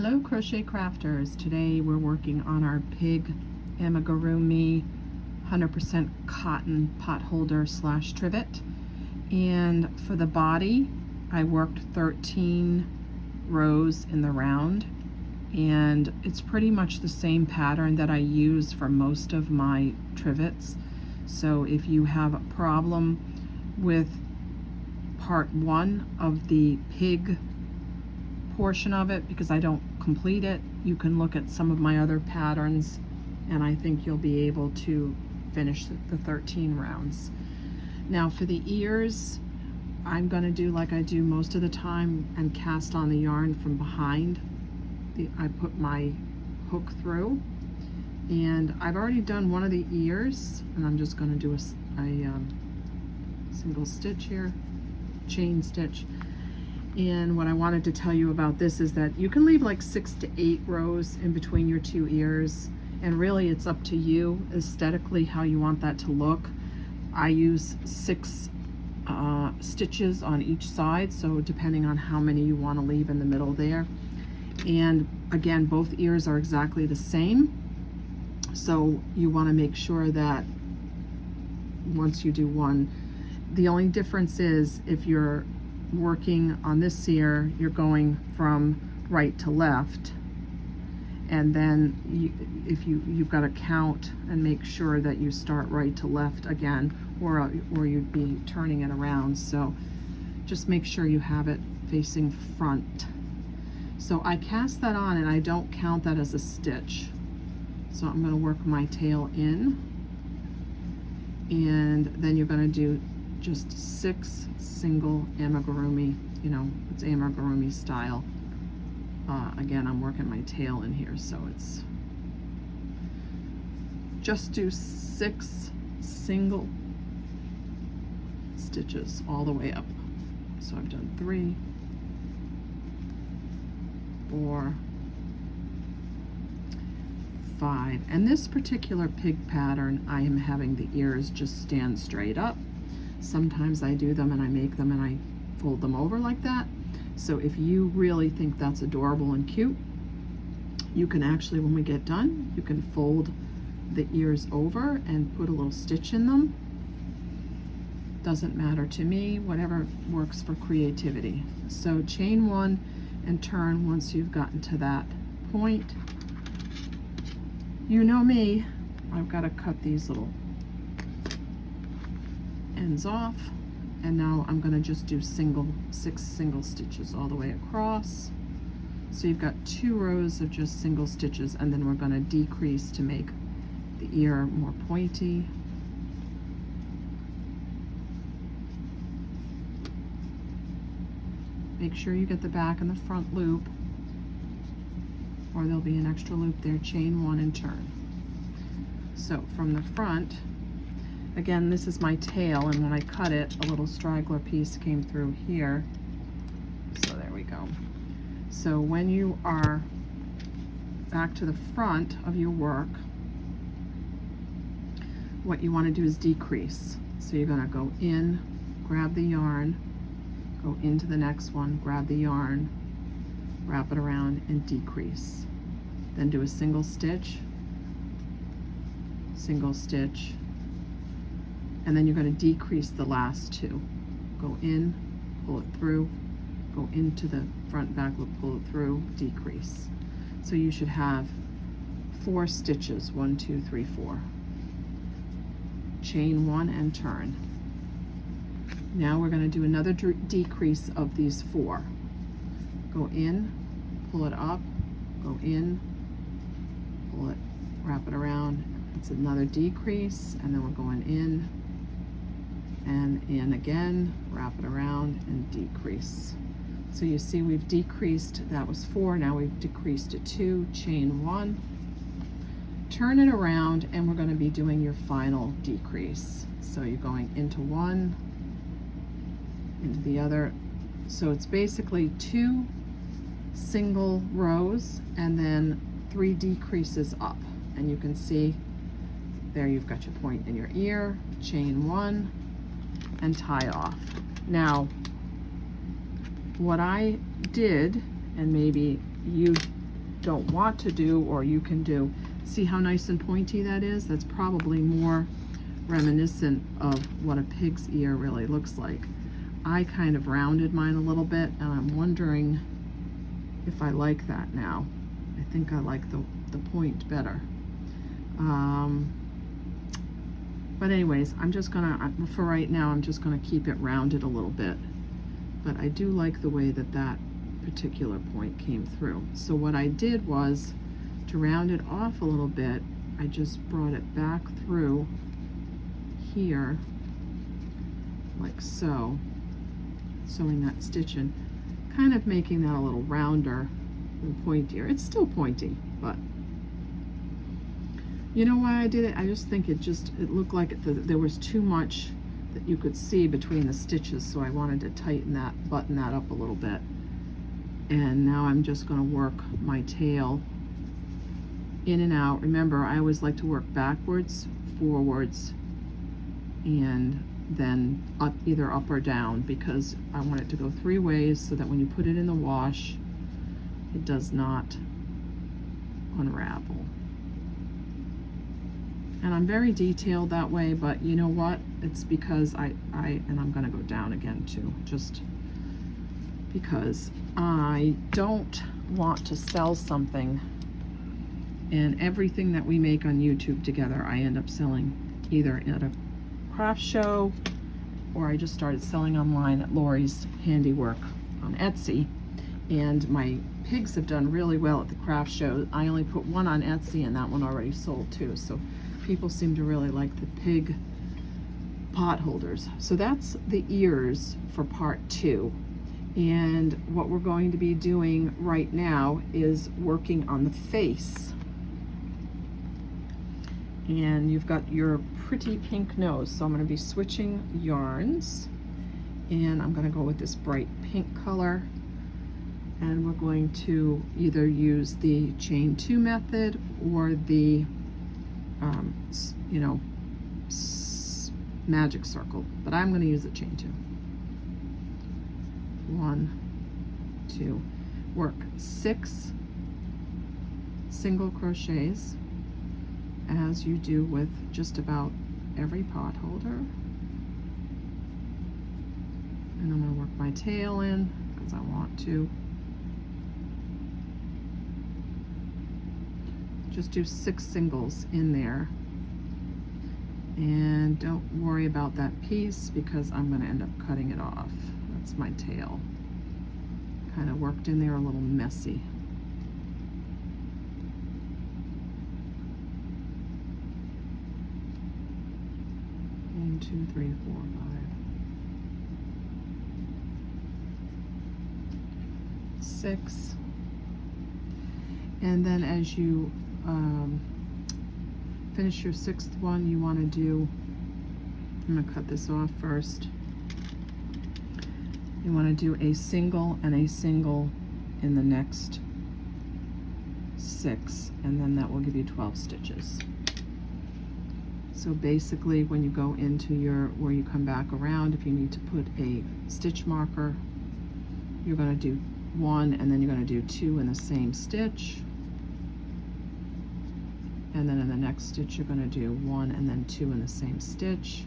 Hello crochet crafters. Today we're working on our Pig amigurumi 100% cotton potholder / trivet, and for the body I worked 13 rows in the round, and it's pretty much the same pattern that I use for most of my trivets. So if you have a problem with part 1 of the pig portion of it, because I don't complete it, you can look at some of my other patterns and I think you'll be able to finish the 13 rounds. Now for the ears, I'm going to do like I do most of the time and cast on the yarn from behind. I put my hook through, and I've already done one of the ears, and I'm just going to do a single stitch here, chain stitch. And what I wanted to tell you about this is that you can leave like 6 to 8 rows in between your 2 ears, and really it's up to you aesthetically how you want that to look. I use 6 stitches on each side, so depending on how many you want to leave in the middle there. And again, both ears are exactly the same, so you want to make sure that once you do one, the only difference is if you're working on this ear, you're going from right to left, and then you've got to count and make sure that you start right to left again, or you'd be turning it around. So just make sure you have it facing front. So I cast that on and I don't count that as a stitch. So I'm going to work my tail in, and then you're going to do just 6 single amigurumi, it's amigurumi style. Again, I'm working my tail in here, so it's just do 6 single stitches all the way up. So I've done 3, 4, 5, and this particular pig pattern, I am having the ears just stand straight up. Sometimes I do them and I make them and I fold them over like that. So if you really think that's adorable and cute, you can actually, when we get done, you can fold the ears over and put a little stitch in them. Doesn't matter to me, whatever works for creativity. So chain 1 and turn once you've gotten to that point. You know me, I've got to cut these little ends off, and now I'm going to just do 6 single stitches all the way across. So you've got 2 rows of just single stitches, and then we're going to decrease to make the ear more pointy. Make sure you get the back and the front loop, or there'll be an extra loop there. Chain 1 and turn. So from the front, again, this is my tail, and when I cut it, a little straggler piece came through here. So there we go. So when you are back to the front of your work, what you want to do is decrease. So you're going to go in, grab the yarn, go into the next one, grab the yarn, wrap it around, and decrease. Then do a single stitch, and then you're going to decrease the last 2. Go in, pull it through, go into the front back loop, pull it through, decrease. So you should have 4 stitches, 1, 2, 3, 4. Chain 1 and turn. Now we're going to do another decrease of these 4. Go in, pull it up, go in, pull it, wrap it around. It's another decrease, and then we're going in and in again, wrap it around and decrease. So you see we've decreased, that was 4, now we've decreased to 2, chain 1, turn it around, and we're going to be doing your final decrease. So you're going into one, into the other. So it's basically 2 single rows and then 3 decreases up, and you can see there you've got your point in your ear, chain 1, and tie off. Now, what I did, and maybe you don't want to do, or you can do. See how nice and pointy that is? That's probably more reminiscent of what a pig's ear really looks like. I kind of rounded mine a little bit, and I'm wondering if I like that now. I think I like the point better. But anyways, I'm just gonna, for right now, I'm just gonna keep it rounded a little bit. But I do like the way that that particular point came through. So what I did was, to round it off a little bit, I just brought it back through here, like so, sewing that stitch in, kind of making that a little rounder and pointier. It's still pointy, but you know why I did it? I just think it looked like there was too much that you could see between the stitches, so I wanted to tighten that, button that up a little bit. And now I'm just going to work my tail in and out. Remember, I always like to work backwards, forwards, and then up, either up or down, because I want it to go 3 ways so that when you put it in the wash, it does not unravel. And I'm very detailed that way, but you know what? It's because and I'm gonna go down again too, just because I don't want to sell something, and everything that we make on YouTube together, I end up selling either at a craft show, or I just started selling online at Lori's Handiwork on Etsy. And my pigs have done really well at the craft show. I only put one on Etsy, and that one already sold too. So people seem to really like the pig pot holders. So that's the ears for part 2. And what we're going to be doing right now is working on the face. And you've got your pretty pink nose. So I'm going to be switching yarns, and I'm going to go with this bright pink color. And we're going to either use the chain 2 method or the magic circle, but I'm going to use the chain 2. 1, 2, work 6 single crochets, as you do with just about every pot holder. And I'm going to work my tail in because I want to. Just do 6 singles in there, and don't worry about that piece because I'm going to end up cutting it off. That's my tail. Kind of worked in there a little messy. One, 2, 3, 4, 5, 6. And then as you finish your 6th one, you want to do, I'm going to cut this off first. You want to do a single and a single in the next 6, and then that will give you 12 stitches. So basically, when you go into where you come back around, if you need to put a stitch marker, you're going to do 1, and then you're going to do 2 in the same stitch. And then in the next stitch, you're going to do 1 and then 2 in the same stitch.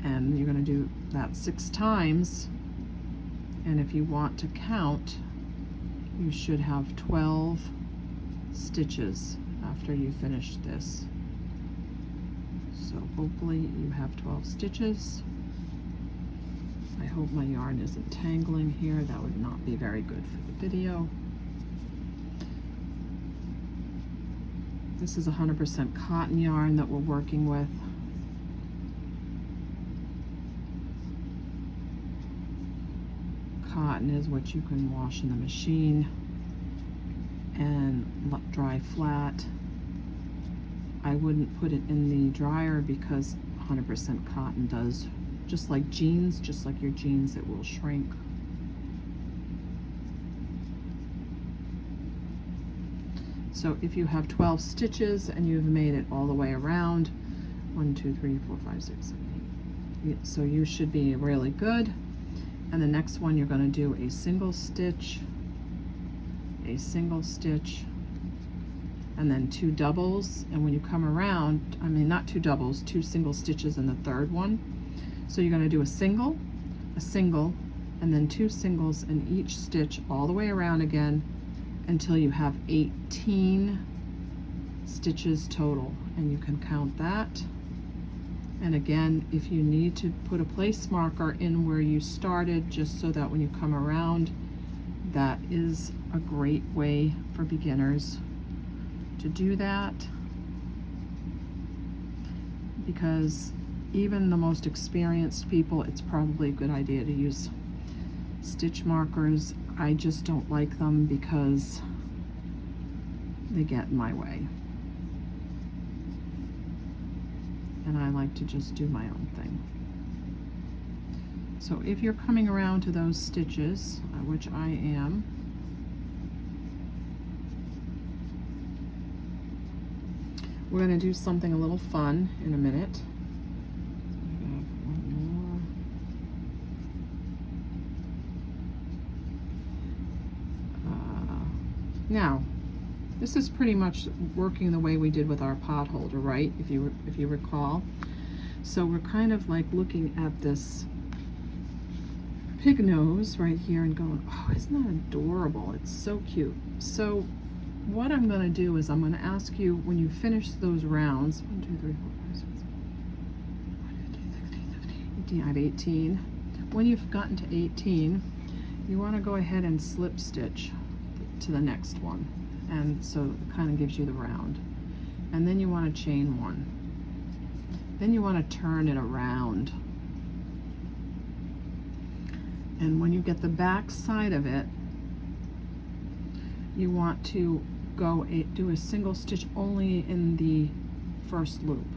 And you're going to do that 6 times. And if you want to count, you should have 12 stitches after you finish this. So hopefully you have 12 stitches. I hope my yarn isn't tangling here. That would not be very good for the video. This is 100% cotton yarn that we're working with. Cotton is what you can wash in the machine and dry flat. I wouldn't put it in the dryer because 100% cotton does, just like jeans, just like your jeans, it will shrink. So if you have 12 stitches and you've made it all the way around, 1, 2, 3, 4, 5, 6, 7, 8. So you should be really good. And the next one, you're going to do a single stitch, a single stitch and then 2 doubles, and when you come around, I mean not 2 doubles, 2 single stitches in the third one. So you're going to do a single, and then 2 singles in each stitch all the way around again until you have 18 stitches total, and you can count that. And again, if you need to put a place marker in where you started, just so that when you come around, that is a great way for beginners to do that, because even the most experienced people, it's probably a good idea to use stitch markers. I just don't like them because they get in my way, and I like to just do my own thing. So if you're coming around to those stitches, which I am, we're going to do something a little fun in a minute. Now, this is pretty much working the way we did with our pot holder, right? If you recall. So we're kind of like looking at this pig nose right here and going, oh, isn't that adorable? It's so cute. So what I'm going to do is I'm going to ask you, when you finish those rounds, 1, 2, 3, 4, 5, 6, 7, 8, 18, I have 18. When you've gotten to 18, you want to go ahead and slip stitch to the next one, and so it kind of gives you the round. And then you want to chain 1. Then you want to turn it around. And when you get the back side of it, you want to do a single stitch only in the first loop.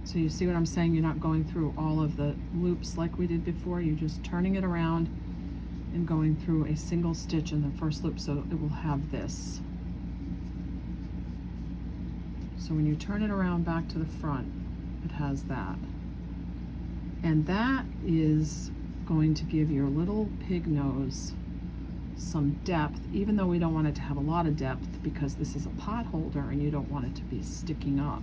So you see what I'm saying? You're not going through all of the loops like we did before. You're just turning it around and going through a single stitch in the first loop, so it will have this. So when you turn it around back to the front, it has that. And that is going to give your little pig nose some depth, even though we don't want it to have a lot of depth, because this is a pot holder and you don't want it to be sticking up.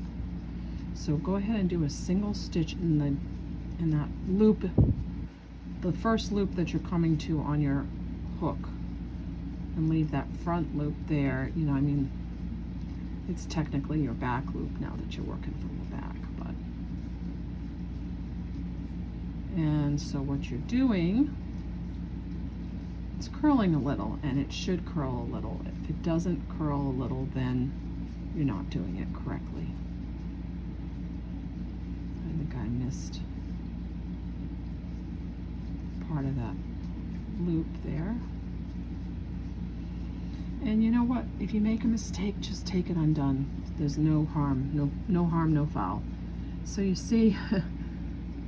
So go ahead and do a single stitch in that loop, the first loop that you're coming to on your hook, and leave that front loop there. You know, I mean, it's technically your back loop now that you're working from the back, but. And so what you're doing, it's curling a little, and it should curl a little. If it doesn't curl a little, then you're not doing it correctly. I think I missed part of that loop there. And you know what? If you make a mistake, just take it undone. There's no harm, no harm, no foul. So you see,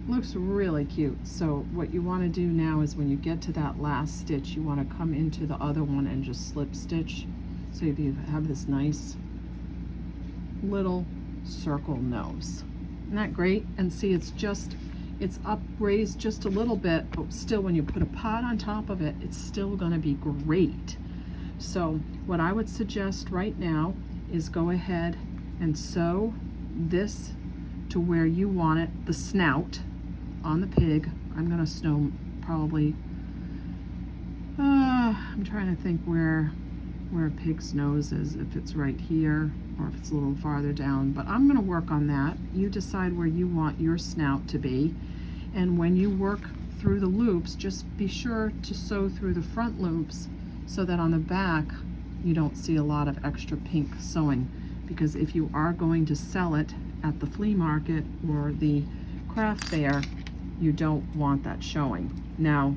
looks really cute. So what you want to do now is when you get to that last stitch, you want to come into the other one and just slip stitch. So if you have this nice little circle nose. Isn't that great? And see, it's up raised just a little bit, but still when you put a pot on top of it, it's still going to be great. So what I would suggest right now is go ahead and sew this to where you want it, the snout on the pig. I'm going to sew probably, I'm trying to think where a pig's nose is, if it's right here or if it's a little farther down, but I'm going to work on that. You decide where you want your snout to be, and when you work through the loops, just be sure to sew through the front loops so that on the back you don't see a lot of extra pink sewing, because if you are going to sell it at the flea market or the craft fair, you don't want that showing. Now,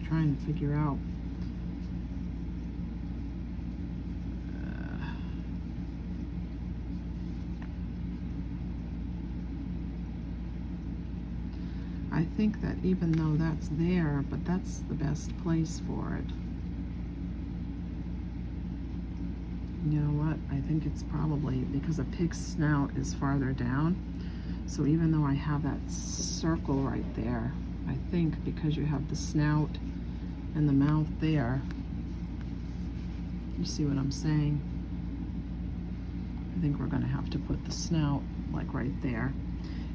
trying to figure out I think that even though that's there, but that's the best place for it. You know what? I think it's probably because a pig's snout is farther down. So even though I have that circle right there, I think because you have the snout and the mouth there, you see what I'm saying? I think we're gonna have to put the snout like right there.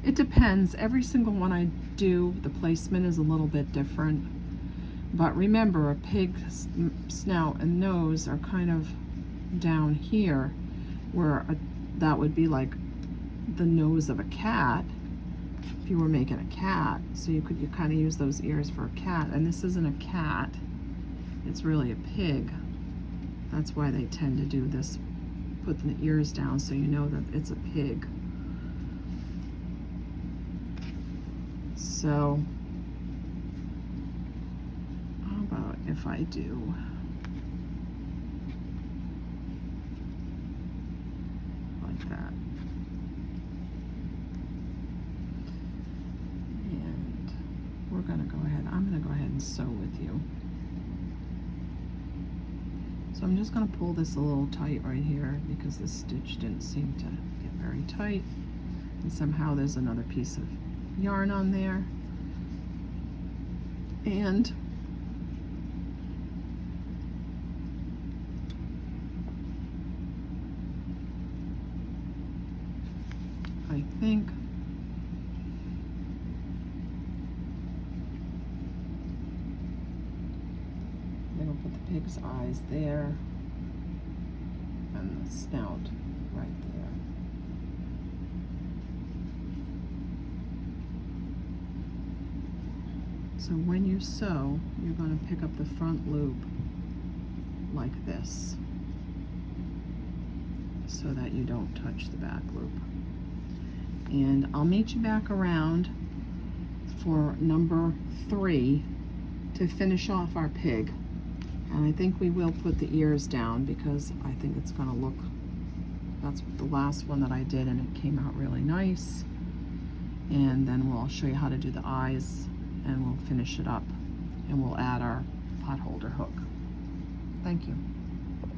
It depends. Every single one I do, the placement is a little bit different. But remember, a pig's snout and nose are kind of down here, where that would be like the nose of a cat if you were making a cat. So you kind of use those ears for a cat, and this isn't a cat, it's really a pig. That's why they tend to do this, put the ears down so you know that it's a pig. So how about if I do like that? And we're gonna go ahead, I'm gonna go ahead and sew with you. So I'm just gonna pull this a little tight right here because this stitch didn't seem to get very tight. And somehow there's another piece of yarn on there. And I think I'm gonna put the pig's eyes there and the snout right there. So when you sew, you're going to pick up the front loop like this so that you don't touch the back loop. And I'll meet you back around for number 3 to finish off our pig. And I think we will put the ears down because I think it's going to look, that's the last one that I did and it came out really nice. And then we'll show you how to do the eyes, and we'll finish it up, and we'll add our pot holder hook. Thank you.